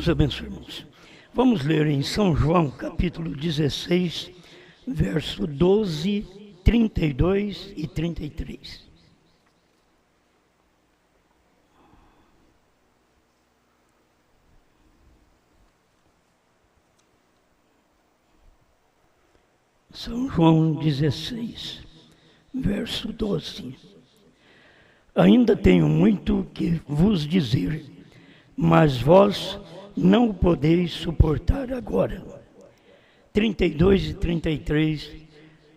Deus abençoe, irmãos. Vamos ler em São João, capítulo 16, verso 12, 32 e 33. São João 16, verso 12. Ainda tenho muito que vos dizer, mas vós não o podeis suportar agora. 32 e 33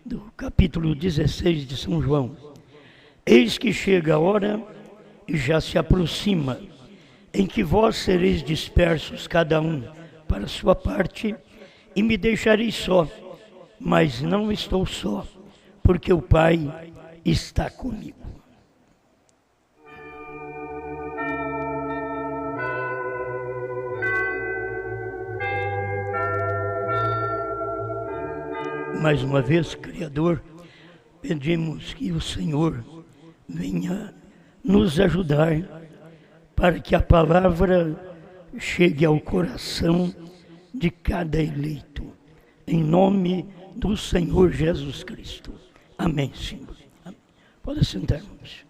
do capítulo 16 de São João. Eis que chega a hora e já se aproxima, em que vós sereis dispersos cada um para a sua parte, e me deixareis só, mas não estou só, porque o Pai está comigo. Mais uma vez, Criador, pedimos que o Senhor venha nos ajudar para que a palavra chegue ao coração de cada eleito. Em nome do Senhor Jesus Cristo. Amém, Senhor. Amém. Pode sentar, irmãos.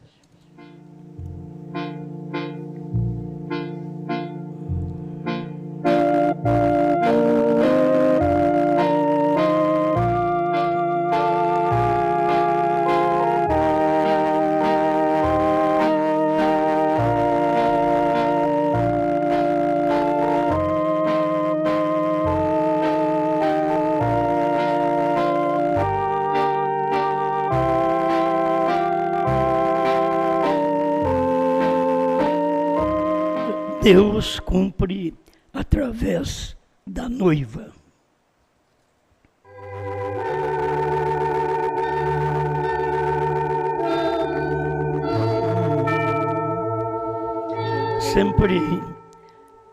Deus cumpre através da noiva. Sempre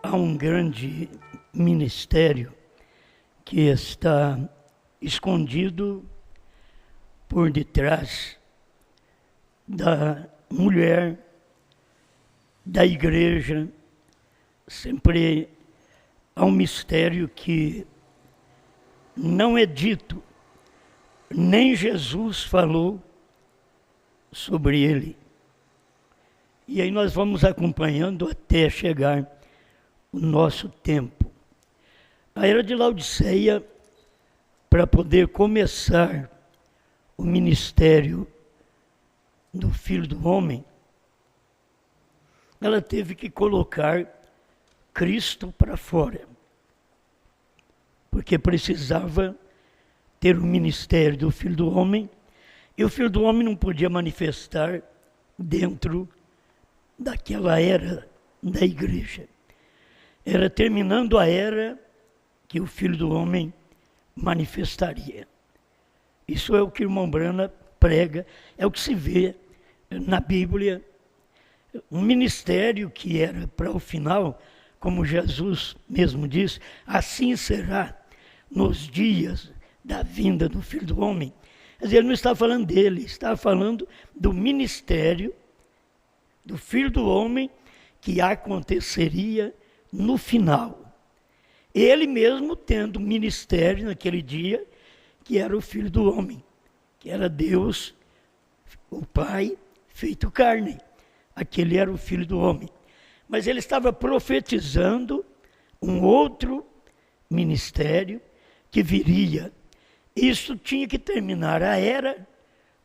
há um grande ministério que está escondido por detrás da mulher, da igreja. Sempre há um mistério que não é dito, nem Jesus falou sobre ele. E aí nós vamos acompanhando até chegar o nosso tempo. A era de Laodiceia, para poder começar o ministério do Filho do Homem, ela teve que colocar Cristo para fora, porque precisava ter o ministério do Filho do Homem, e o Filho do Homem não podia manifestar dentro daquela era da igreja. Era terminando a era que o Filho do Homem manifestaria. Isso é o que o irmão Brana prega, é o que se vê na Bíblia. Um ministério que era para o final, como Jesus mesmo diz, assim será nos dias da vinda do Filho do Homem. Quer dizer, ele não está falando dele, está falando do ministério do Filho do Homem que aconteceria no final. Ele mesmo tendo ministério naquele dia, que era o Filho do Homem, que era Deus, o Pai, feito carne. Aquele era o Filho do Homem. Mas ele estava profetizando um outro ministério que viria. Isso tinha que terminar a era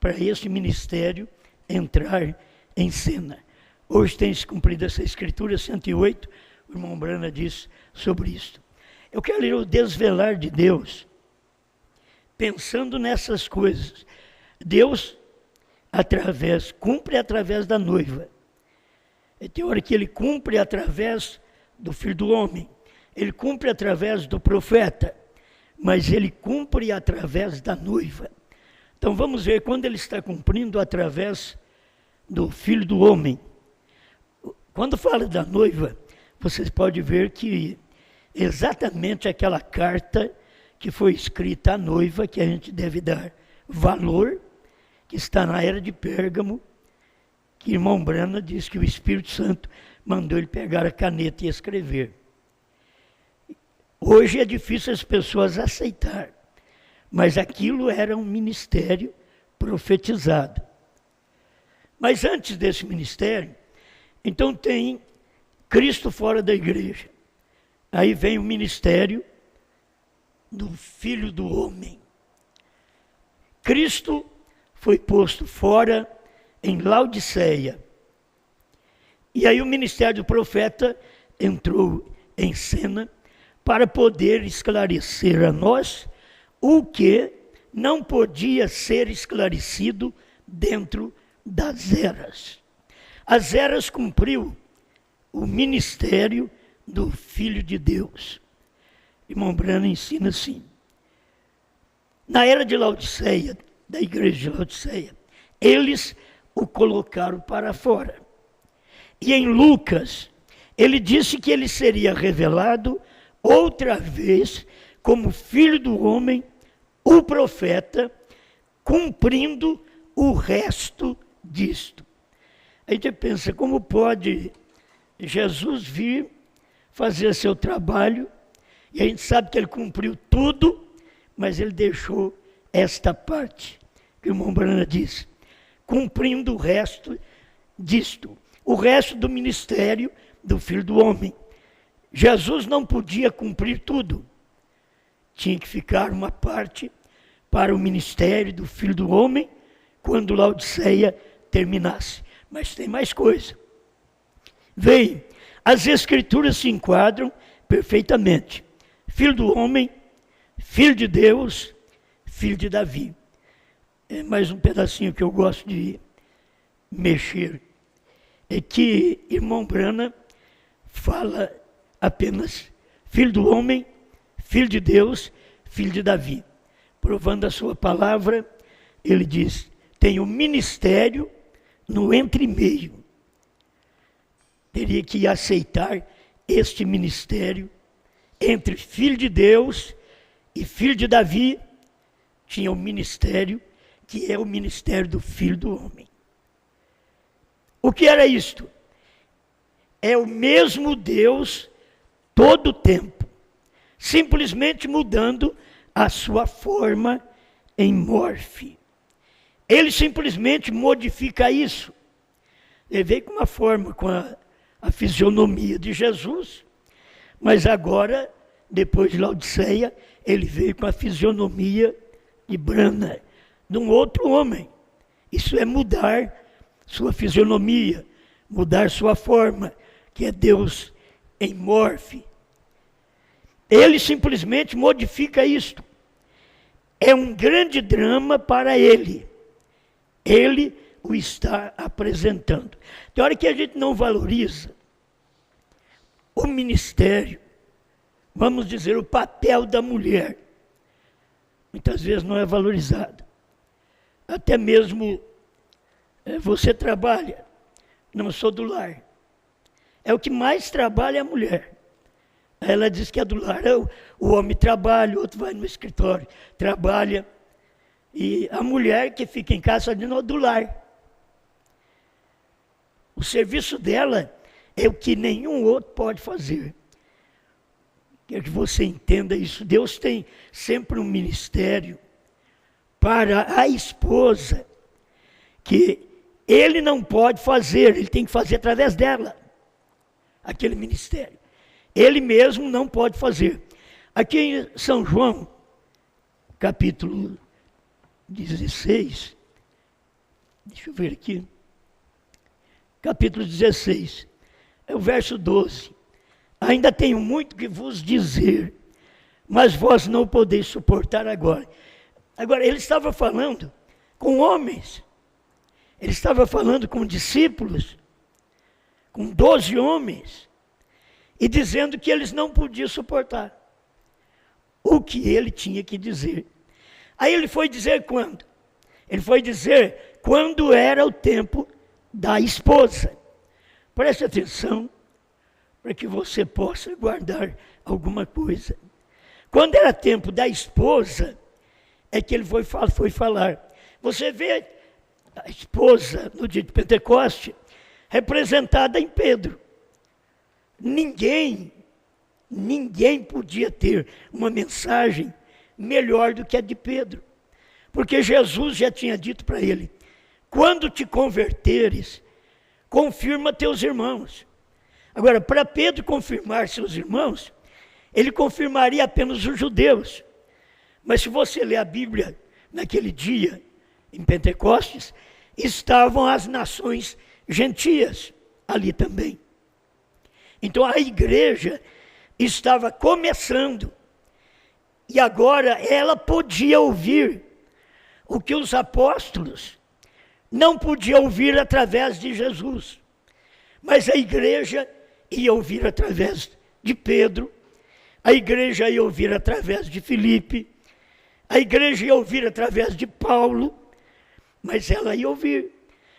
para esse ministério entrar em cena. Hoje tem se cumprido essa escritura, 108, o irmão Brana diz sobre isso. Eu quero ler o desvelar de Deus, pensando nessas coisas. Deus cumpre através da noiva. Tem hora que ele cumpre através do Filho do Homem, ele cumpre através do profeta, mas ele cumpre através da noiva. Então vamos ver quando ele está cumprindo através do Filho do Homem. Quando fala da noiva, vocês podem ver que exatamente aquela carta que foi escrita à noiva, que a gente deve dar valor, que está na era de Pérgamo, que irmão Brana diz que o Espírito Santo mandou ele pegar a caneta e escrever. Hoje é difícil as pessoas aceitar, mas aquilo era um ministério profetizado. Mas antes desse ministério, então tem Cristo fora da igreja. Aí vem o ministério do Filho do Homem. Cristo foi posto fora em Laodiceia. E aí o ministério do profeta entrou em cena para poder esclarecer a nós o que não podia ser esclarecido dentro das eras. As eras cumpriu o ministério do Filho de Deus. Irmão Brano ensina assim. Na era de Laodiceia, da igreja de Laodiceia, eles o colocaram para fora. E em Lucas, ele disse que ele seria revelado outra vez como Filho do Homem, o profeta, cumprindo o resto disto. Aí você pensa, como pode Jesus vir fazer seu trabalho, e a gente sabe que ele cumpriu tudo, mas ele deixou esta parte, que o irmão Brana disse, cumprindo o resto disto, o resto do ministério do Filho do Homem. Jesus não podia cumprir tudo, tinha que ficar uma parte para o ministério do Filho do Homem, quando Laodiceia terminasse. Mas tem mais coisa. Veio, as Escrituras se enquadram perfeitamente. Filho do Homem, Filho de Deus, Filho de Davi. É mais um pedacinho que eu gosto de mexer. É que irmão Brana fala apenas Filho do Homem, Filho de Deus, Filho de Davi. Provando a sua palavra, ele diz, tem o ministério no entremeio. Teria que aceitar este ministério entre Filho de Deus e Filho de Davi. Tinha um ministério que é o ministério do Filho do Homem. O que era isto? É o mesmo Deus todo o tempo, simplesmente mudando a sua forma em morfe. Ele simplesmente modifica isso. Ele veio com uma forma, com a fisionomia de Jesus, mas agora, depois de Laodiceia, ele veio com a fisionomia de Brana, de um outro homem. Isso é mudar sua fisionomia, mudar sua forma, que é Deus em morfe. Ele simplesmente modifica isto. É um grande drama para ele. Ele o está apresentando. Tem hora que a gente não valoriza o ministério, vamos dizer, o papel da mulher. Muitas vezes não é valorizado. Até mesmo você trabalha, não sou do lar. É o que mais trabalha a mulher. Ela diz que é do lar. O homem trabalha, o outro vai no escritório, trabalha. E a mulher que fica em casa não é do lar. O serviço dela é o que nenhum outro pode fazer. Quero que você entenda isso. Deus tem sempre um ministério para a esposa que ele não pode fazer, ele tem que fazer através dela. Aquele ministério. Ele mesmo não pode fazer. Aqui em São João, capítulo 16, deixa eu ver aqui, capítulo 16, é o verso 12. Ainda tenho muito que vos dizer, mas vós não podeis suportar agora. Agora, ele estava falando com homens, ele estava falando com discípulos, com 12 homens, e dizendo que eles não podiam suportar o que ele tinha que dizer. Aí ele foi dizer quando? Ele foi dizer quando era o tempo da esposa. Preste atenção para que você possa guardar alguma coisa. Quando era tempo da esposa, é que ele foi falar. Você vê a esposa no dia de Pentecoste representada em Pedro. Ninguém ninguém podia ter uma mensagem melhor do que a de Pedro. Porque Jesus já tinha dito para ele: quando te converteres, confirma teus irmãos. Agora, para Pedro confirmar seus irmãos, ele confirmaria apenas os judeus. Mas se você ler a Bíblia, naquele dia, em Pentecostes, estavam as nações gentias ali também. Então a igreja estava começando, e agora ela podia ouvir o que os apóstolos não podiam ouvir através de Jesus. Mas a igreja ia ouvir através de Pedro, a igreja ia ouvir através de Filipe, a igreja ia ouvir através de Paulo, mas ela ia ouvir.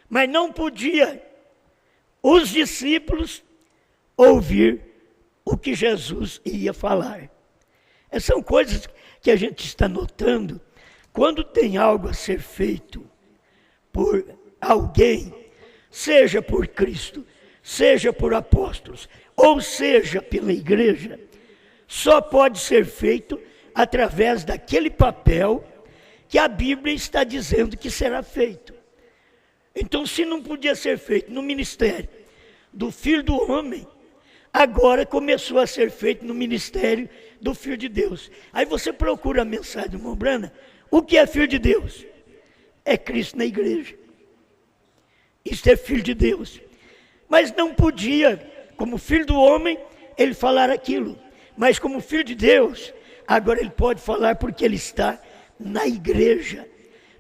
Mas não podia os discípulos ouvir o que Jesus ia falar. Essas são coisas que a gente está notando quando tem algo a ser feito por alguém, seja por Cristo, seja por apóstolos, ou seja pela igreja, só pode ser feito através daquele papel que a Bíblia está dizendo que será feito. Então, se não podia ser feito no ministério do Filho do Homem, agora começou a ser feito no ministério do Filho de Deus. Aí você procura a mensagem do irmão Brana. O que é Filho de Deus? É Cristo na igreja. Isso é Filho de Deus. Mas não podia, como Filho do Homem, ele falar aquilo. Mas como Filho de Deus, agora ele pode falar porque ele está na igreja.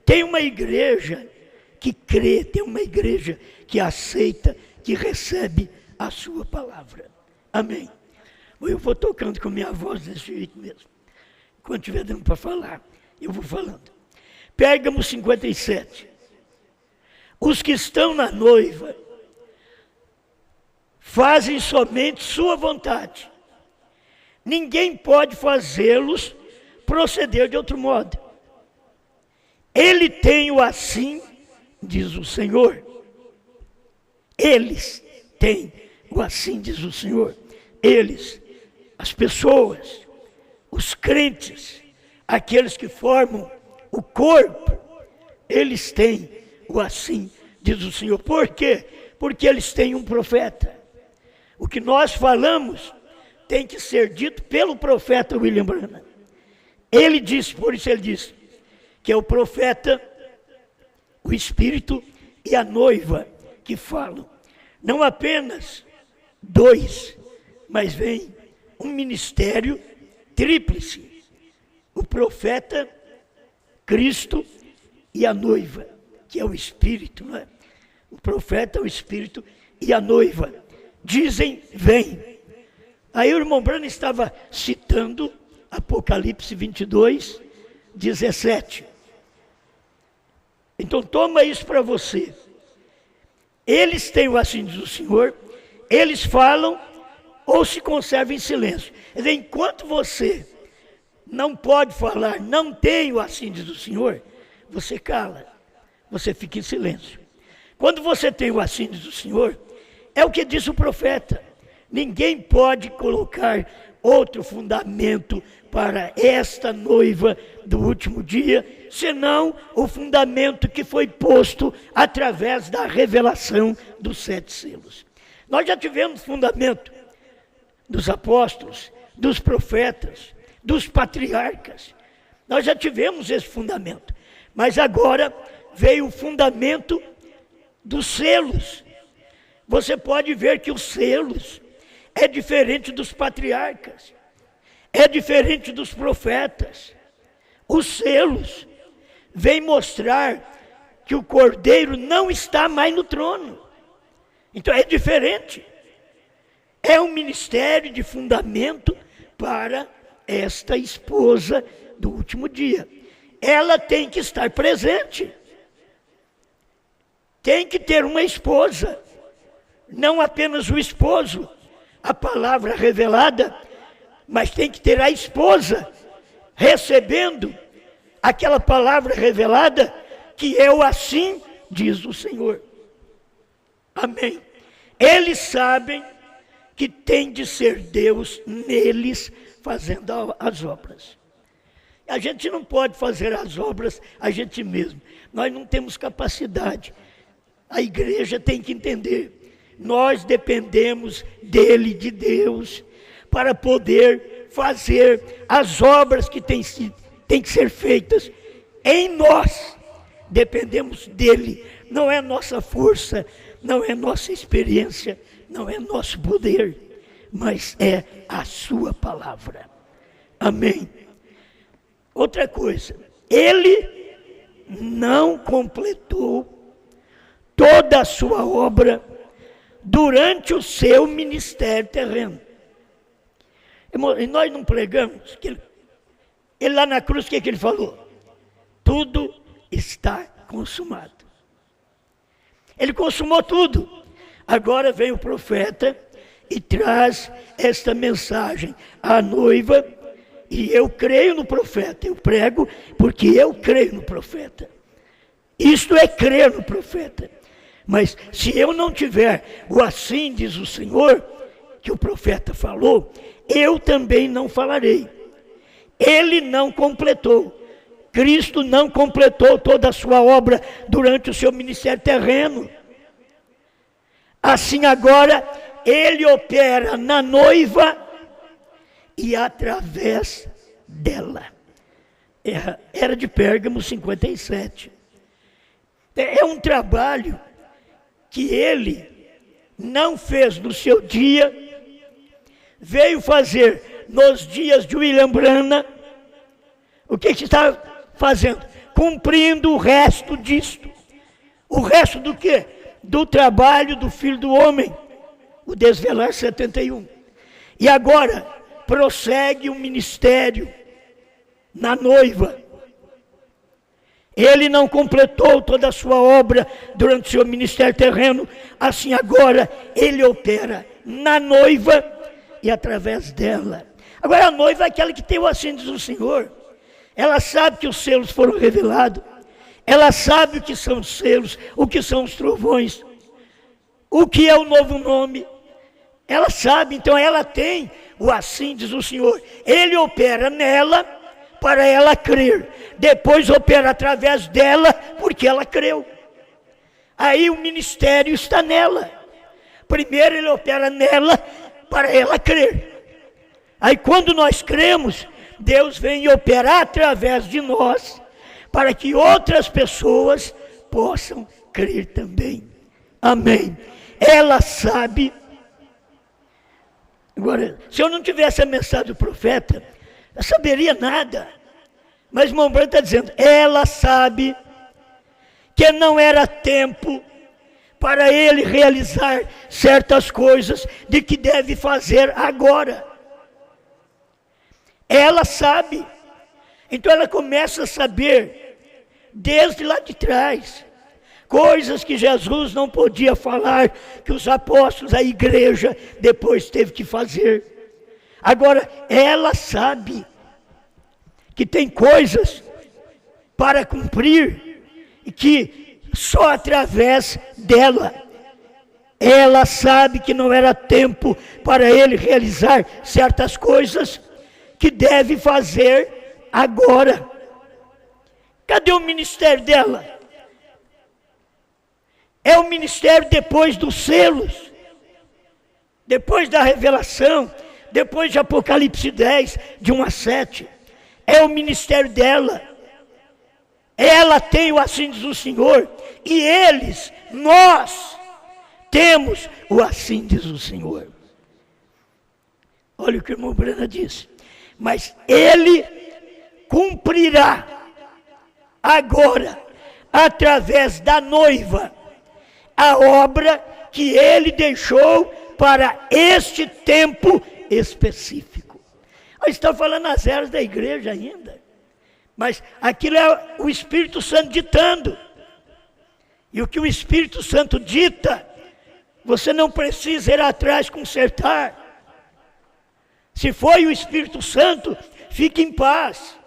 Tem uma igreja que crê, tem uma igreja que aceita, que recebe a sua palavra. Amém. Eu vou tocando com a minha voz desse jeito mesmo. Quando estiver dando para falar, eu vou falando. Pérgamo 57. Os que estão na noiva fazem somente sua vontade. Ninguém pode fazê-los proceder de outro modo. Ele tem o assim, diz o Senhor. Eles têm o assim, diz o Senhor. Eles, as pessoas, os crentes, aqueles que formam o corpo, eles têm o assim, diz o Senhor. Por quê? Porque eles têm um profeta. O que nós falamos tem que ser dito pelo profeta William Branham. Ele disse, por isso ele disse, que é o profeta, o Espírito e a noiva que falam. Não apenas dois, mas vem um ministério tríplice. O profeta, Cristo e a noiva, que é o Espírito, não é? O profeta, o Espírito e a noiva. Dizem, vem. Aí o irmão Branham estava citando Apocalipse 22, 17. Então toma isso para você. Eles têm o assim diz o Senhor, eles falam ou se conservam em silêncio. Quer dizer, enquanto você não pode falar, não tem o assim diz o Senhor, você cala, você fica em silêncio. Quando você tem o assim diz o Senhor, é o que diz o profeta. Ninguém pode colocar outro fundamento para esta noiva do último dia, senão o fundamento que foi posto através da revelação dos 7 selos. Nós já tivemos fundamento dos apóstolos, dos profetas, dos patriarcas. Nós já tivemos esse fundamento. Mas agora veio o fundamento dos selos. Você pode ver que os selos é diferente dos patriarcas, é diferente dos profetas. Os selos vêm mostrar que o Cordeiro não está mais no trono. Então é diferente. É um ministério de fundamento para esta esposa do último dia. Ela tem que estar presente. Tem que ter uma esposa. Não apenas o esposo, a palavra revelada, mas tem que ter a esposa recebendo aquela palavra revelada que é o assim diz o Senhor. Amém. Eles sabem que tem de ser Deus neles fazendo as obras. A gente não pode fazer as obras a gente mesmo. Nós não temos capacidade. A igreja tem que entender. Nós dependemos dele, de Deus, para poder fazer as obras que têm que ser feitas em nós. Dependemos dele. Não é nossa força, não é nossa experiência, não é nosso poder, mas é a sua palavra. Amém. Outra coisa, ele não completou toda a sua obra durante o seu ministério terreno. E nós não pregamos, que ele lá na cruz, o que ele falou? Tudo está consumado. Ele consumou tudo. Agora vem o profeta e traz esta mensagem à noiva. E eu creio no profeta, eu prego porque eu creio no profeta. Isto é crer no profeta. Mas se eu não tiver o assim diz o Senhor, que o profeta falou, eu também não falarei. Ele não completou. Cristo não completou toda a sua obra durante o seu ministério terreno. Assim agora, ele opera na noiva e através dela. Era de Pérgamo 57. É um trabalho que ele não fez no seu dia, veio fazer nos dias de William Branham. O que está fazendo? Cumprindo o resto disto. O resto do quê? Do trabalho do Filho do Homem, o Desvelar 71. E agora prossegue o ministério na noiva. Ele não completou toda a sua obra durante o seu ministério terreno, assim agora ele opera na noiva e através dela. Agora a noiva é aquela que tem o assim diz o Senhor. Ela sabe que os selos foram revelados. Ela sabe o que são os selos, o que são os trovões, o que é o novo nome. Ela sabe, então ela tem o assim diz o Senhor. Ele opera nela para ela crer. Depois opera através dela porque ela creu. Aí o ministério está nela. Primeiro ele opera nela para ela crer. Aí quando nós cremos, Deus vem operar através de nós para que outras pessoas possam crer também. Amém. Ela sabe. Agora, se eu não tivesse a mensagem do profeta, eu saberia nada. Mas o irmão Branham está dizendo, ela sabe que não era tempo para ele realizar certas coisas de que deve fazer agora. Ela sabe. Então ela começa a saber, desde lá de trás, coisas que Jesus não podia falar, que os apóstolos, a igreja, depois teve que fazer. Agora, ela sabe que tem coisas para cumprir e que só através dela. Ela sabe que não era tempo para ele realizar certas coisas que deve fazer agora. Cadê o ministério dela? É o ministério depois dos selos, depois da revelação, depois de Apocalipse 10, de 1 a 7. É o ministério dela. Ela tem o assim diz o Senhor. E eles, nós, temos o assim diz o Senhor. Olha o que o irmão Branham disse. Mas ele cumprirá agora, através da noiva, a obra que ele deixou para este tempo específico. Está falando as eras da igreja ainda, mas aquilo é o Espírito Santo ditando. E o que o Espírito Santo dita, você não precisa ir atrás consertar. Se foi o Espírito Santo, fique em paz.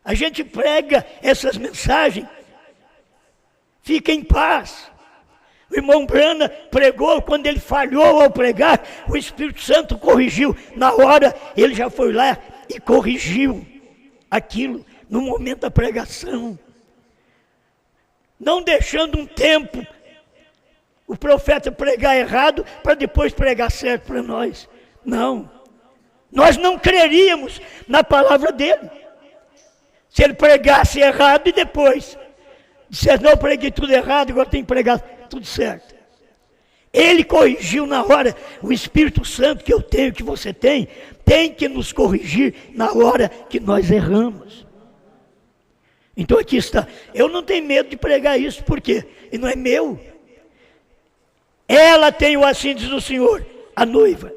A gente prega essas mensagens, fica em paz. O irmão Brana pregou, quando ele falhou ao pregar, o Espírito Santo corrigiu. Na hora, ele já foi lá e corrigiu aquilo, no momento da pregação. Não deixando um tempo o profeta pregar errado, para depois pregar certo para nós. Não. Nós não creríamos na palavra dele. Se ele pregasse errado e depois dissesse, não, eu preguei tudo errado, agora tem que pregar tudo certo. Ele corrigiu na hora. O Espírito Santo que eu tenho, que você tem que nos corrigir na hora que nós erramos. Então aqui está. Eu não tenho medo de pregar isso, por quê? E não é meu. Ela tem o assim diz o Senhor, a noiva.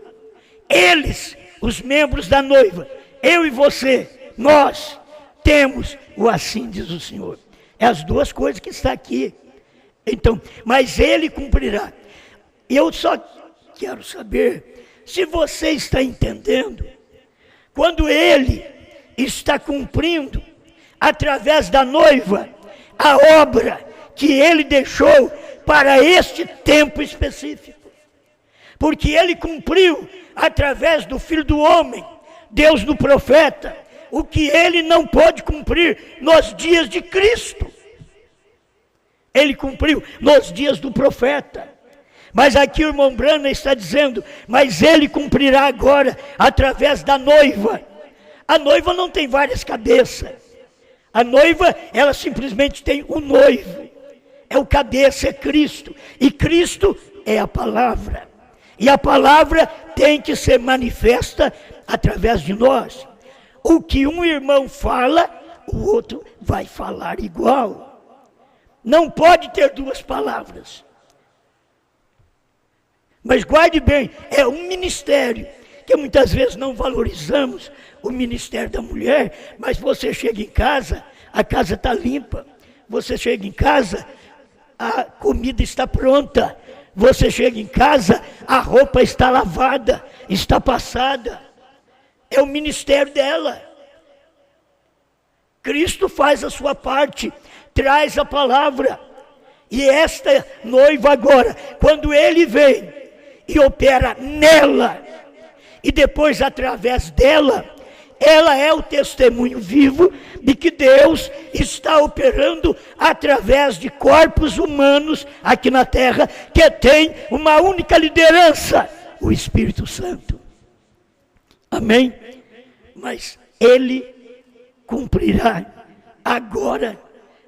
Eles, os membros da noiva, eu e você, nós temos o assim diz o Senhor. É as duas coisas que está aqui. Então, mas ele cumprirá. Eu só quero saber se você está entendendo. Quando ele está cumprindo, através da noiva, a obra que ele deixou para este tempo específico. Porque ele cumpriu, através do Filho do Homem, Deus do profeta, o que ele não pôde cumprir nos dias de Cristo. Ele cumpriu nos dias do profeta. Mas aqui o irmão Brana está dizendo, mas ele cumprirá agora através da noiva. A noiva não tem várias cabeças. A noiva, ela simplesmente tem um noivo. É o cabeça, é Cristo. E Cristo é a palavra. E a palavra tem que ser manifesta através de nós. O que um irmão fala, o outro vai falar igual. Não pode ter duas palavras. Mas guarde bem, é um ministério, que muitas vezes não valorizamos o ministério da mulher, mas você chega em casa, a casa está limpa. Você chega em casa, a comida está pronta. Você chega em casa, a roupa está lavada, está passada. É o ministério dela. Cristo faz a sua parte, traz a palavra. E esta noiva agora, quando ele vem e opera nela, e depois através dela, ela é o testemunho vivo de que Deus está operando através de corpos humanos aqui na terra, que tem uma única liderança, o Espírito Santo. Amém? Mas ele cumprirá agora,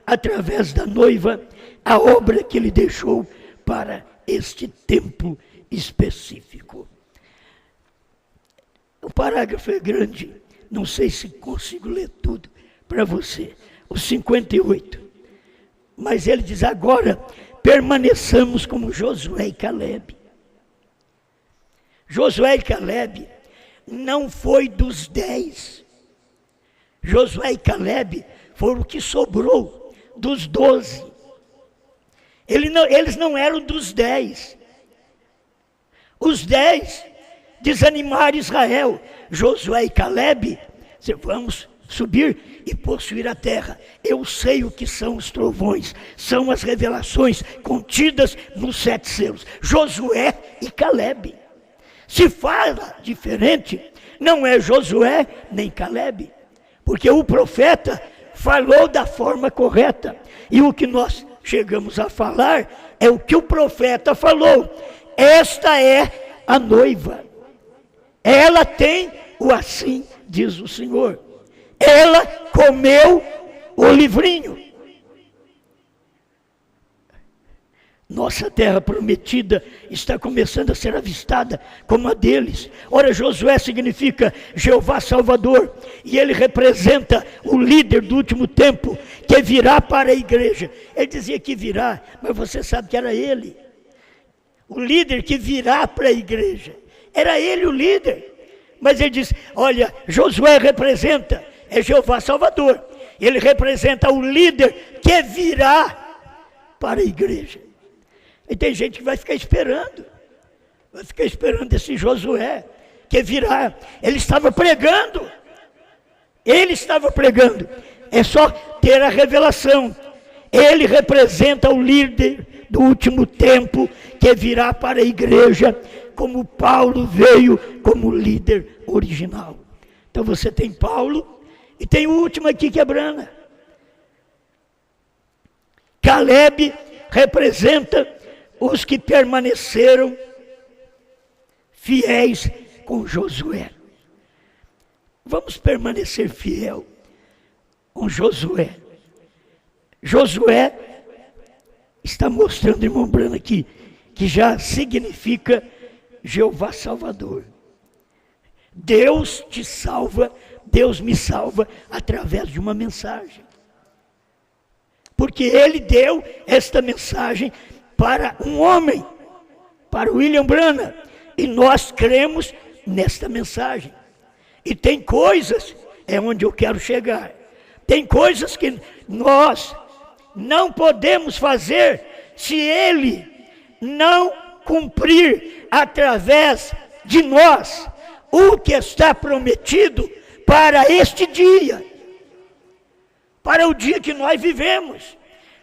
através da noiva, a obra que ele deixou para este tempo específico. O parágrafo é grande, não sei se consigo ler tudo para você, o 58. Mas ele diz, agora permaneçamos como Josué e Caleb. Josué e Caleb não foi dos 10. Josué e Caleb foram o que sobrou dos 12. Eles não eram dos 10. Os 10 desanimaram Israel. Josué e Caleb, vamos subir e possuir a terra. Eu sei o que são os trovões, são as revelações contidas nos 7 selos. Josué e Caleb. Se fala diferente, não é Josué nem Caleb, porque o profeta falou da forma correta, e o que nós chegamos a falar é o que o profeta falou. Esta é a noiva. Ela tem o assim diz o Senhor. Ela comeu o livrinho. Nossa terra prometida está começando a ser avistada como a deles. Ora, Josué significa Jeová Salvador, e ele representa o líder do último tempo, que virá para a igreja. Ele dizia que virá, mas você sabe que era ele. O líder que virá para a igreja. Era ele o líder. Mas ele diz, olha, Josué representa, é Jeová Salvador. Ele representa o líder que virá para a igreja. E tem gente que vai ficar esperando. Vai ficar esperando esse Josué, que virá. Ele estava pregando. Ele estava pregando. É só ter a revelação. Ele representa o líder do último tempo que virá para a igreja, como Paulo veio como líder original. Então você tem Paulo e tem o último aqui que é Brana. Caleb representa os que permaneceram fiéis com Josué. Vamos permanecer fiel com Josué. Josué está mostrando, irmão Brana, aqui, que já significa Jeová Salvador. Deus te salva, Deus me salva através de uma mensagem. Porque Ele deu esta mensagem para um homem, para William Brana, e nós cremos nesta mensagem. E tem coisas, é onde eu quero chegar, tem coisas que nós não podemos fazer se Ele não cumprir através de nós o que está prometido para este dia, para o dia que nós vivemos,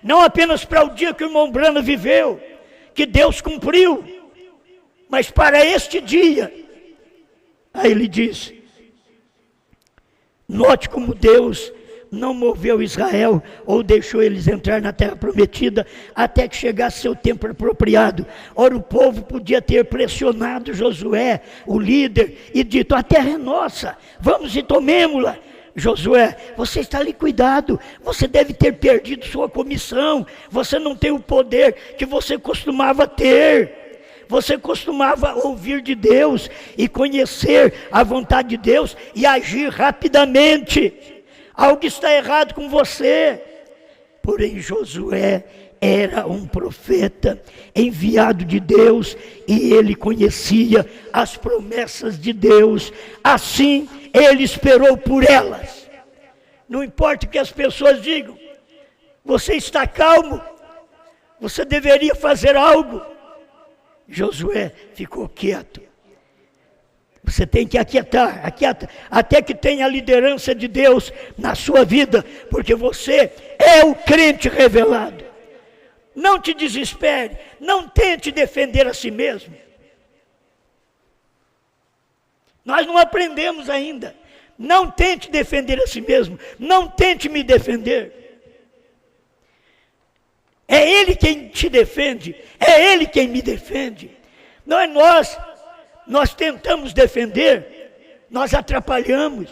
não apenas para o dia que o irmão Brana viveu, que Deus cumpriu, mas para este dia. Aí ele diz, note como Deus não moveu Israel, ou deixou eles entrar na terra prometida, até que chegasse seu tempo apropriado. Ora, o povo podia ter pressionado Josué, o líder, e dito, a terra é nossa, vamos e tomemos-la. Josué, você está liquidado, você deve ter perdido sua comissão, você não tem o poder que você costumava ter. Você costumava ouvir de Deus e conhecer a vontade de Deus e agir rapidamente. Algo está errado com você. Porém, Josué era um profeta enviado de Deus e ele conhecia as promessas de Deus. Assim, ele esperou por elas. Não importa o que as pessoas digam, você está calmo, você deveria fazer algo. Josué ficou quieto. Você tem que aquietar, até que tenha a liderança de Deus na sua vida, porque você é o crente revelado. Não te desespere, não tente defender a si mesmo. Nós não aprendemos ainda. Não tente defender a si mesmo, não tente me defender. É Ele quem te defende, é Ele quem me defende. Não é nós. Nós tentamos defender, nós atrapalhamos.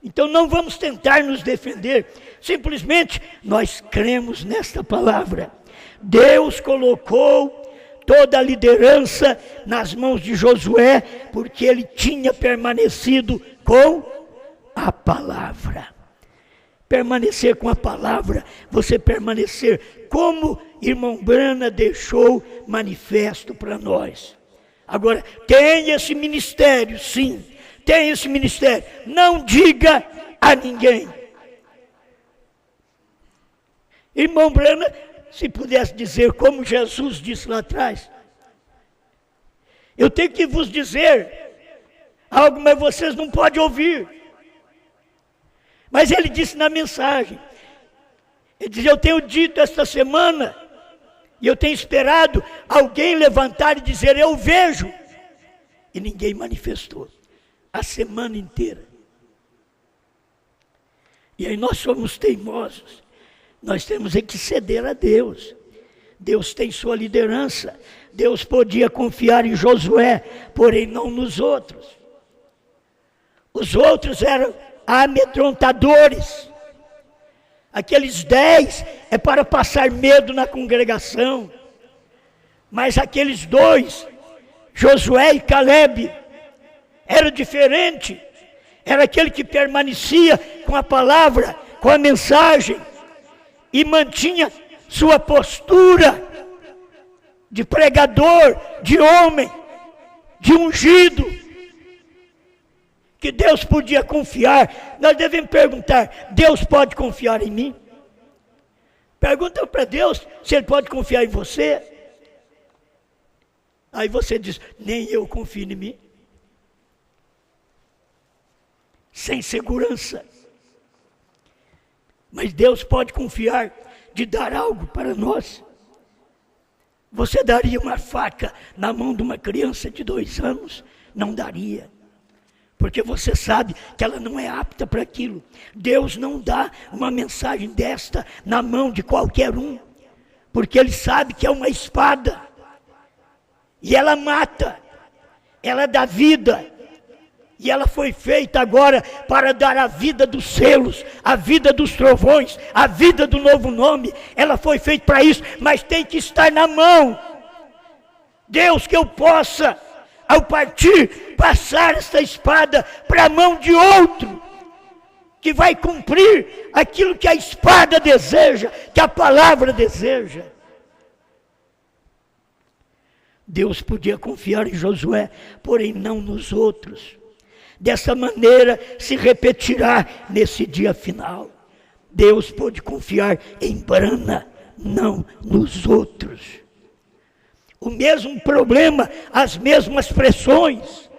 Então não vamos tentar nos defender, simplesmente nós cremos nesta palavra. Deus colocou toda a liderança nas mãos de Josué, porque ele tinha permanecido com a palavra. Permanecer com a palavra, você permanecer como irmão Brana deixou manifesto para nós. Agora, tem esse ministério, sim, tem esse ministério. Não diga a ninguém. Irmão Brana, se pudesse dizer como Jesus disse lá atrás, eu tenho que vos dizer algo, mas vocês não podem ouvir. Mas ele disse na mensagem, ele diz, eu tenho dito esta semana, e eu tenho esperado alguém levantar e dizer, eu vejo. E ninguém manifestou. A semana inteira. E aí nós somos teimosos. Nós temos que ceder a Deus. Deus tem sua liderança. Deus podia confiar em Josué, porém não nos outros. Os outros eram amedrontadores. Aqueles 10 é para passar medo na congregação. Mas aqueles 2, Josué e Caleb, era diferente. Era aquele que permanecia com a palavra, com a mensagem, e mantinha sua postura de pregador, de homem, de ungido, que Deus podia confiar. Nós devemos perguntar, Deus pode confiar em mim? Pergunta para Deus se Ele pode confiar em você. Aí você diz, nem eu confio em mim. Sem segurança. Mas Deus pode confiar de dar algo para nós. Você daria uma faca na mão de uma criança de 2 anos? Não daria. Porque você sabe que ela não é apta para aquilo. Deus não dá uma mensagem desta na mão de qualquer um. Porque Ele sabe que é uma espada. E ela mata. Ela dá vida. E ela foi feita agora para dar a vida dos selos, a vida dos trovões, a vida do novo nome. Ela foi feita para isso, mas tem que estar na mão. Deus, que eu possa, ao partir, passar esta espada para a mão de outro, que vai cumprir aquilo que a espada deseja, que a palavra deseja. Deus podia confiar em Josué, porém não nos outros. Dessa maneira se repetirá nesse dia final. Deus pôde confiar em Brana, não nos outros. O mesmo problema, as mesmas pressões.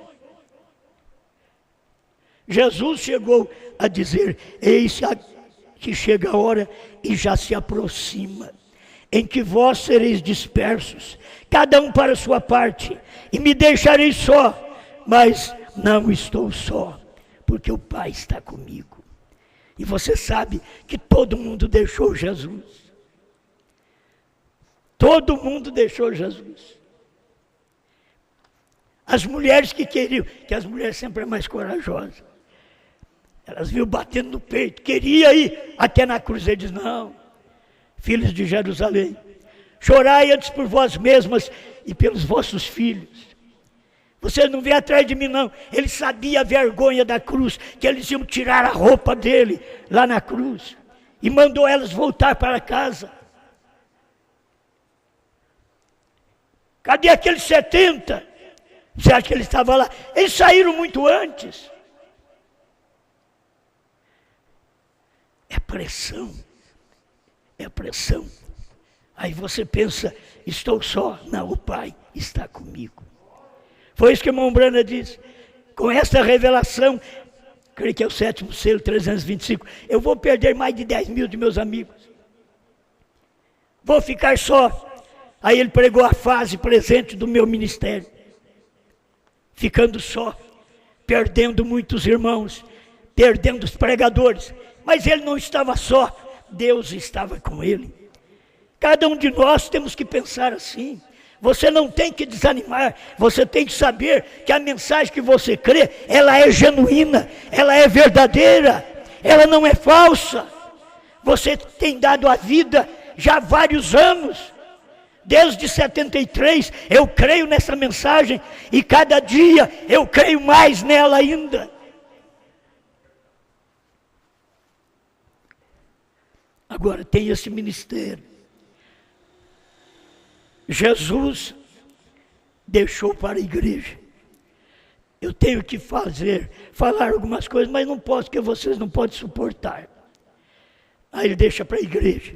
Jesus chegou a dizer: eis que chega a hora e já se aproxima, em que vós sereis dispersos, cada um para a sua parte, e me deixareis só, mas não estou só, porque o Pai está comigo. E você sabe que todo mundo deixou Jesus. Todo mundo deixou Jesus. As mulheres que queriam, que as mulheres sempre é mais corajosas, elas viam batendo no peito, queria ir até na cruz. Ele diz: não, filhos de Jerusalém, chorai antes por vós mesmas e pelos vossos filhos. Vocês não vêm atrás de mim, não. Ele sabia a vergonha da cruz, que eles iam tirar a roupa dele lá na cruz, e mandou elas voltar para casa. Cadê aqueles 70? Você acha que ele estava lá? Eles saíram muito antes. É pressão. É pressão. Aí você pensa: estou só. Não, o Pai está comigo. Foi isso que o irmão Brana disse. Com essa revelação, creio que é o 7º selo, 325, eu vou perder mais de 10 mil de meus amigos. Vou ficar só. Aí ele pregou a fase presente do meu ministério. Ficando só, perdendo muitos irmãos, perdendo os pregadores. Mas ele não estava só, Deus estava com ele. Cada um de nós temos que pensar assim. Você não tem que desanimar, você tem que saber que a mensagem que você crê, ela é genuína, ela é verdadeira, ela não é falsa. Você tem dado a vida já há vários anos, desde 73, eu creio nessa mensagem e cada dia eu creio mais nela ainda. Agora tem esse ministério. Jesus deixou para a igreja. Eu tenho que falar algumas coisas, mas não posso, porque vocês não podem suportar. Aí ele deixa para a igreja.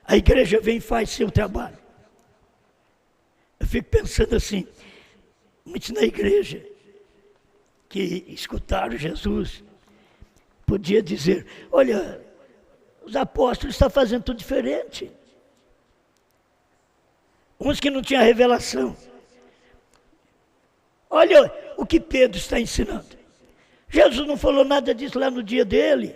A igreja vem e faz seu trabalho. Eu fico pensando assim, muitos na igreja que escutaram Jesus, podia dizer: olha, os apóstolos estão fazendo tudo diferente. Uns que não tinham revelação. Olha o que Pedro está ensinando. Jesus não falou nada disso lá no dia dele.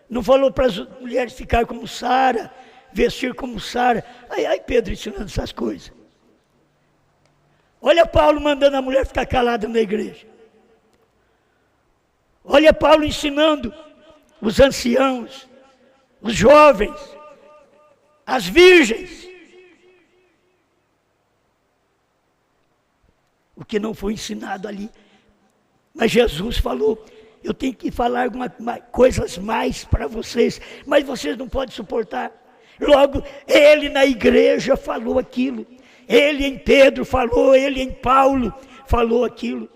Não falou para as mulheres ficar como Sara, vestir como Sara. Aí Pedro ensinando essas coisas. Olha Paulo mandando a mulher ficar calada na igreja. Olha Paulo ensinando os anciãos, os jovens, as virgens. O que não foi ensinado ali. Mas Jesus falou: eu tenho que falar coisas mais para vocês, mas vocês não podem suportar. Logo, ele na igreja falou aquilo. Ele em Pedro falou, ele em Paulo falou aquilo.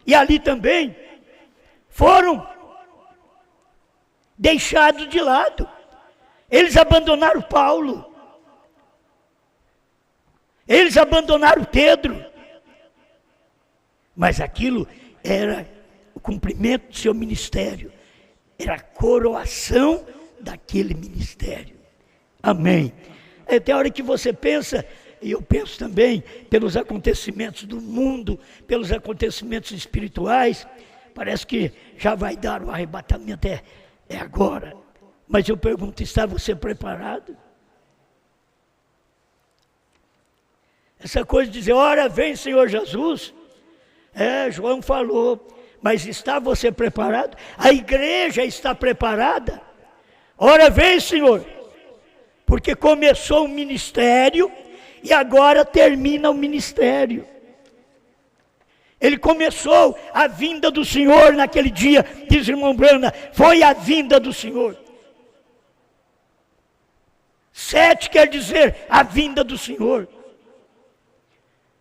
E ali também foram deixados de lado. Eles abandonaram Paulo. Eles abandonaram Pedro. Mas aquilo era o cumprimento do seu ministério. Era a coroação daquele ministério. Amém. Até a hora que você pensa, e eu penso também, pelos acontecimentos do mundo, pelos acontecimentos espirituais, parece que já vai dar o arrebatamento, é agora. Mas eu pergunto, está você preparado? Essa coisa de dizer, ora vem Senhor Jesus, João falou, mas está você preparado? A igreja está preparada? Ora vem Senhor, porque começou o ministério e agora termina o ministério. Ele começou a vinda do Senhor naquele dia, diz o irmão Brana, foi a vinda do Senhor. 7 quer dizer a vinda do Senhor.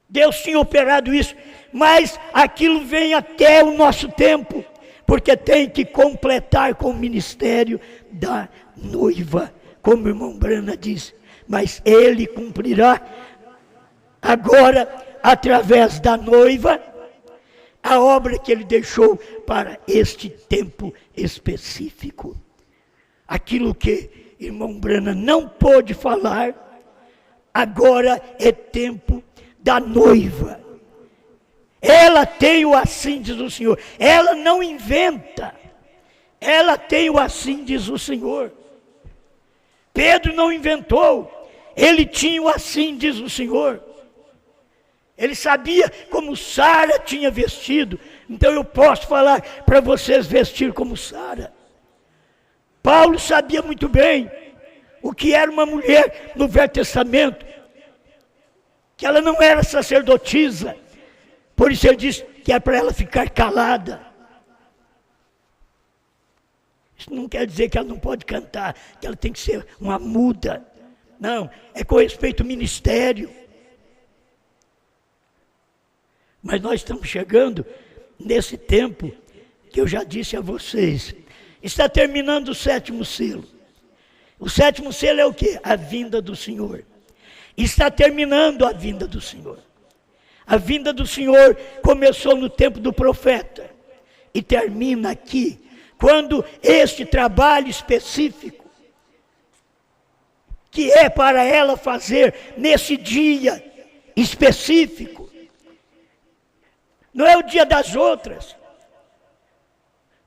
Deus tinha operado isso, mas aquilo vem até o nosso tempo, porque tem que completar com o ministério da noiva, como o irmão Brana diz. Mas ele cumprirá agora, através da noiva, a obra que ele deixou para este tempo específico. Aquilo que irmão Brana não pôde falar, agora é tempo da noiva. Ela tem o assim, diz o Senhor. Ela não inventa. Ela tem o assim, diz o Senhor. Pedro não inventou. Ele tinha o assim, diz o Senhor. Ele sabia como Sara tinha vestido. Então eu posso falar para vocês vestir como Sara. Paulo sabia muito bem o que era uma mulher no Velho Testamento. Que ela não era sacerdotisa. Por isso ele diz que é para ela ficar calada. Isso não quer dizer que ela não pode cantar, que ela tem que ser uma muda. Não, é com respeito ao ministério. Mas nós estamos chegando nesse tempo que eu já disse a vocês. Está terminando o 7º selo. O 7º selo é o quê? A vinda do Senhor. Está terminando a vinda do Senhor. A vinda do Senhor começou no tempo do profeta e termina aqui, quando este trabalho específico, que é para ela fazer nesse dia específico, não é o dia das outras.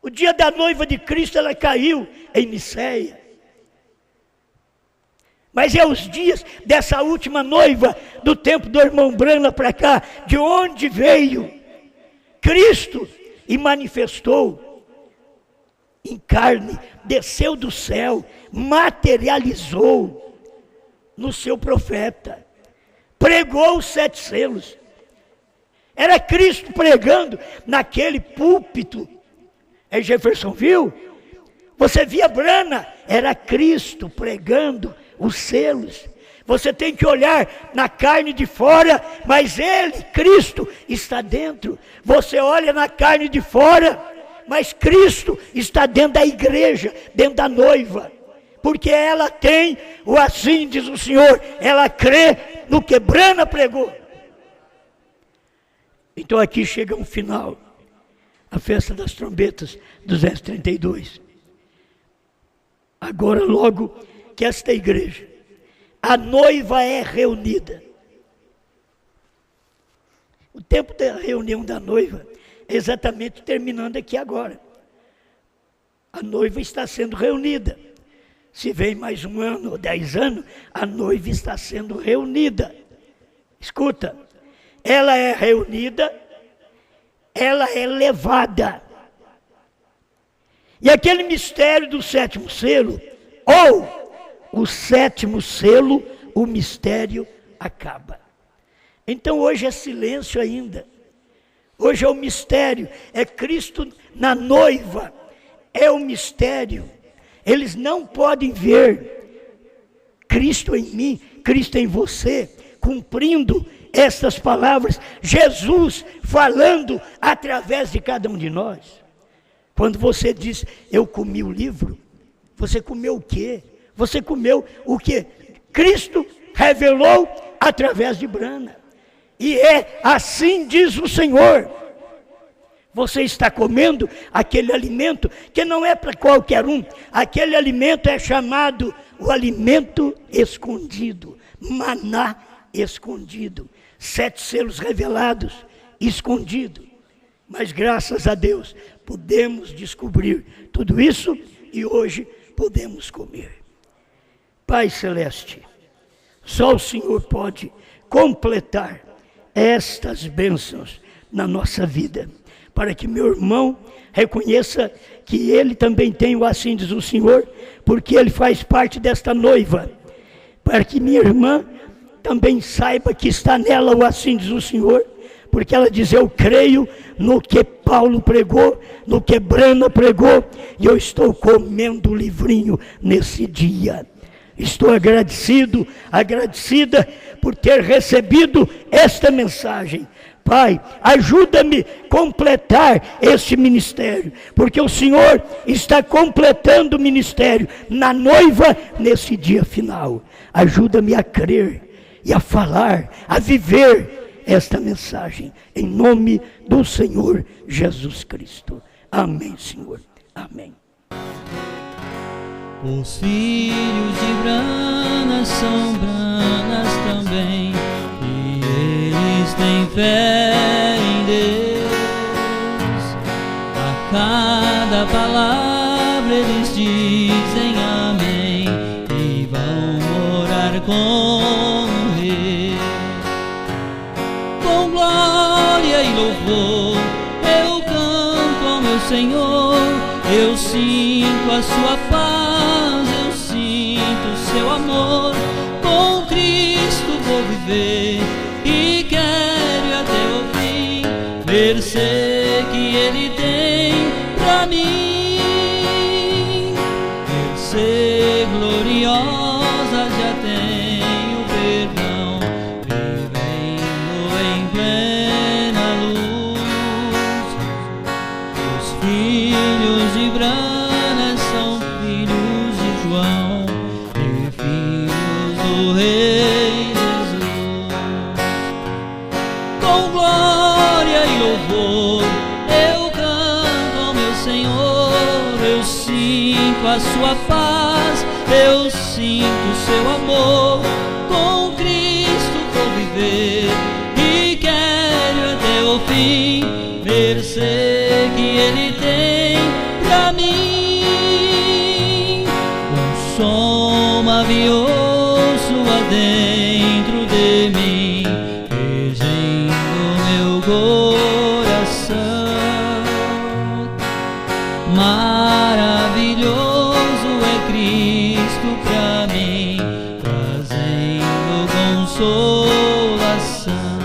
O dia da noiva de Cristo, ela caiu em Niceia. Mas é os dias dessa última noiva, do tempo do irmão Brana para cá, de onde veio Cristo e manifestou em carne, desceu do céu, materializou no seu profeta, pregou os 7 selos. Era Cristo pregando naquele púlpito em Jeffersonville. Você via Brana, era Cristo pregando os selos. Você tem que olhar na carne de fora, mas ele, Cristo, está dentro. Você olha na carne de fora, mas Cristo está dentro da igreja, dentro da noiva. Porque ela tem o assim, diz o Senhor, ela crê no que Brana pregou. Então aqui chega um final, a festa das trombetas, 232. Agora logo que esta igreja, a noiva é reunida. O tempo da reunião da noiva é exatamente terminando aqui agora. A noiva está sendo reunida. Se vem mais 1 ano ou 10 anos, a noiva está sendo reunida. Escuta, ela é reunida, ela é levada. E aquele mistério do 7º selo, ou o 7º selo, o mistério acaba. Então hoje é silêncio ainda. Hoje é o mistério, é Cristo na noiva, é o mistério. Eles não podem ver Cristo em mim, Cristo em você, cumprindo estas palavras, Jesus falando através de cada um de nós. Quando você diz, eu comi o livro, você comeu o quê? Você comeu o quê? Cristo revelou através de Brana. E é assim diz o Senhor. Você está comendo aquele alimento que não é para qualquer um. Aquele alimento é chamado o alimento escondido, maná escondido. 7 selos revelados, escondido. Mas graças a Deus, podemos descobrir tudo isso e hoje podemos comer. Pai Celeste, só o Senhor pode completar estas bênçãos na nossa vida, para que meu irmão reconheça que ele também tem o assim diz o Senhor, porque ele faz parte desta noiva, para que minha irmã também saiba que está nela o assim diz o Senhor, porque ela diz, eu creio no que Paulo pregou, no que Brana pregou, e eu estou comendo o livrinho nesse dia. Estou agradecida por ter recebido esta mensagem. Pai, ajuda-me a completar este ministério, porque o Senhor está completando o ministério na noiva nesse dia final. Ajuda-me a crer e a falar, a viver esta mensagem, em nome do Senhor Jesus Cristo. Amém, Senhor. Amém. Os filhos de Brana são branas também, e eles têm fé em Deus. A cada palavra eles dizem amém, e vão morar com o Rei. Com glória e louvor eu canto ao meu Senhor, eu sinto a sua paz, eu sinto o seu amor. Com Cristo vou viver e quero até o fim ver ser que Ele tem pra mim. Ver ser gloriosa já tenho perdão, vivendo em plena luz. Os filhos de Brana são filhos de João e filhos do Rei Jesus. Com glória e louvor eu canto ao meu Senhor, eu sinto a sua paz, eu sinto o seu amor. Com Cristo vou viver e quero até o fim ver ser que Ele tem pra mim. Um som mavioso adentro de mim, regendo meu coração. Maravilhoso é Cristo pra mim, trazendo consolação.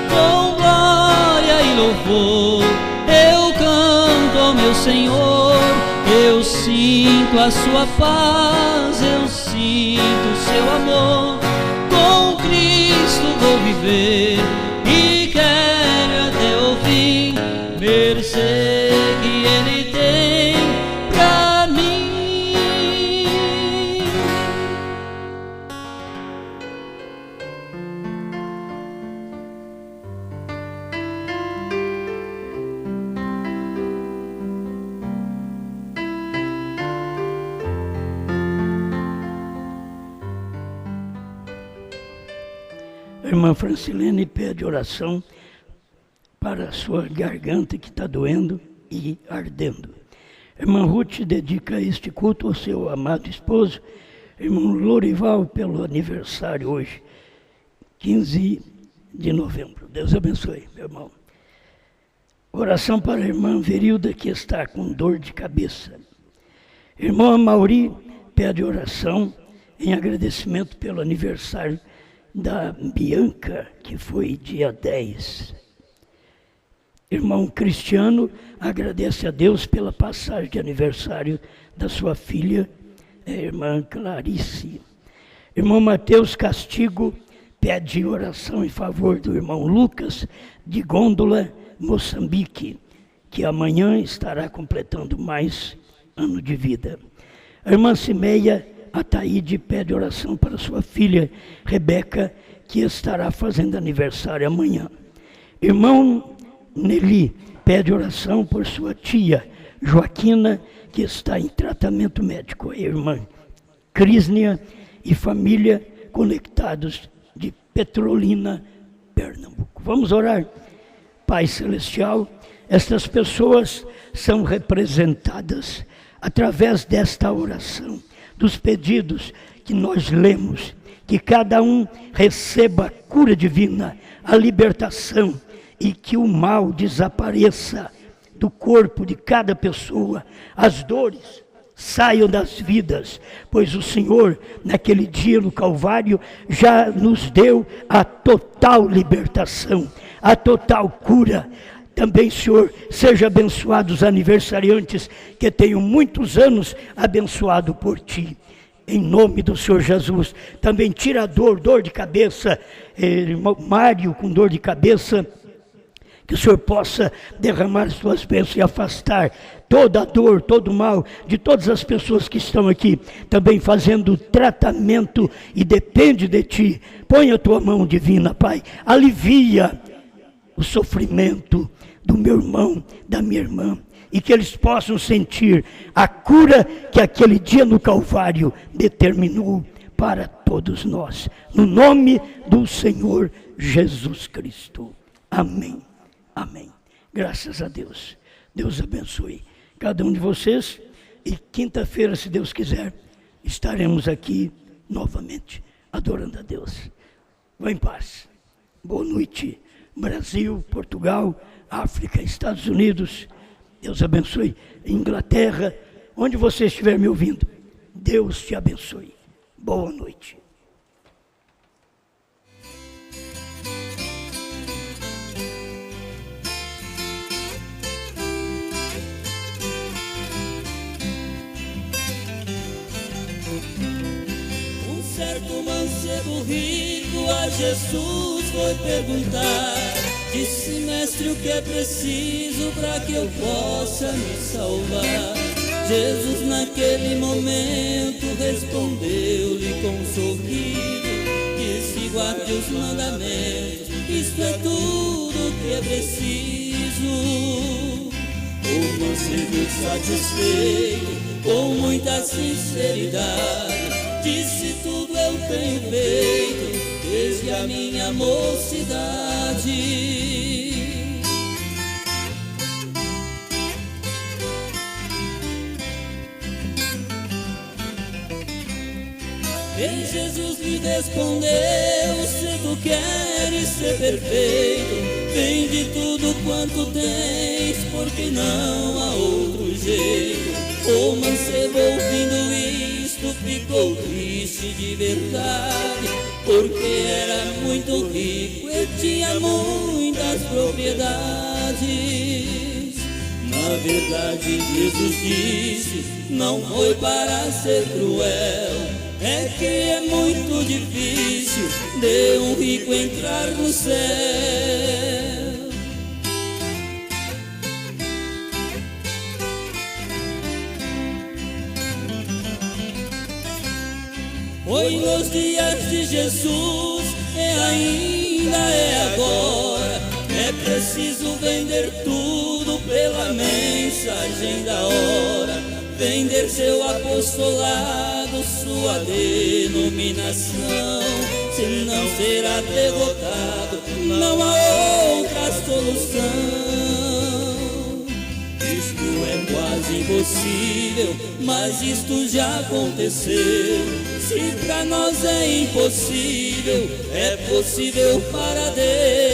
Com glória e louvor eu canto ao meu Senhor, eu sinto a sua paz, eu sinto o seu amor. Com Cristo vou viver e quero até o fim ver ser que Ele tem pra mim. A irmã Francilene pede oração para a sua garganta que está doendo e ardendo. A irmã Ruth dedica este culto ao seu amado esposo, irmão Lorival, pelo aniversário hoje, 15 de novembro. Deus abençoe, meu irmão. Oração para a irmã Verilda, que está com dor de cabeça. Irmão Amauri pede oração em agradecimento pelo aniversário da Bianca, que foi dia 10. Irmão Cristiano agradece a Deus pela passagem de aniversário da sua filha, a irmã Clarice. Irmão Mateus Castigo pede oração em favor do irmão Lucas, de Gôndola, Moçambique, que amanhã estará completando mais ano de vida. A irmã Cimeia Ataíde pede oração para sua filha Rebeca, que estará fazendo aniversário amanhã. Irmão Nelly pede oração por sua tia Joaquina, que está em tratamento médico. A irmã Crisnia e família conectados de Petrolina, Pernambuco. Vamos orar. Pai Celestial, estas pessoas são representadas através desta oração, dos pedidos que nós lemos, que cada um receba a cura divina, a libertação, e que o mal desapareça do corpo de cada pessoa, as dores saiam das vidas, pois o Senhor, naquele dia no Calvário, já nos deu a total libertação, a total cura. Também, Senhor, seja abençoado os aniversariantes que tenham muitos anos abençoado por Ti. Em nome do Senhor Jesus. Também tira a dor de cabeça, irmão Mário com dor de cabeça, que o Senhor possa derramar as Suas bênçãos e afastar toda a dor, todo o mal de todas as pessoas que estão aqui, também fazendo tratamento e depende de Ti. Põe a Tua mão divina, Pai, alivia o sofrimento do meu irmão, da minha irmã, e que eles possam sentir a cura que aquele dia no Calvário determinou para todos nós. No nome do Senhor Jesus Cristo. Amém. Amém. Graças a Deus. Deus abençoe cada um de vocês. E quinta-feira, se Deus quiser, estaremos aqui novamente, adorando a Deus. Vá em paz. Boa noite. Brasil, Portugal, África, Estados Unidos. Deus abençoe. Inglaterra, onde você estiver me ouvindo, Deus te abençoe. Boa noite. Um certo mancebo rico a Jesus foi perguntar, disse: mestre, o que é preciso para que eu possa me salvar? Jesus naquele momento respondeu-lhe com um sorriso, disse: guarde os mandamentos, isto é tudo que é preciso. O mancebo satisfeito, com muita sinceridade, disse: tudo eu tenho feito desde a minha mocidade. E Jesus lhe respondeu: se tu queres ser perfeito, vende tudo quanto tens, porque não há outro jeito. O mancebo, ouvindo isto, ficou triste de verdade, porque era muito rico e tinha muitas propriedades. Na verdade, Jesus disse: não foi para ser cruel, é que é muito difícil de um rico entrar no céu. Foi nos dias de Jesus e ainda é agora. É preciso vender tudo pela mensagem da hora, vender seu apostolado, sua denominação, senão será derrotado, não há outra solução. Isto é quase impossível, mas isto já aconteceu. Se para nós é impossível, é possível para Deus.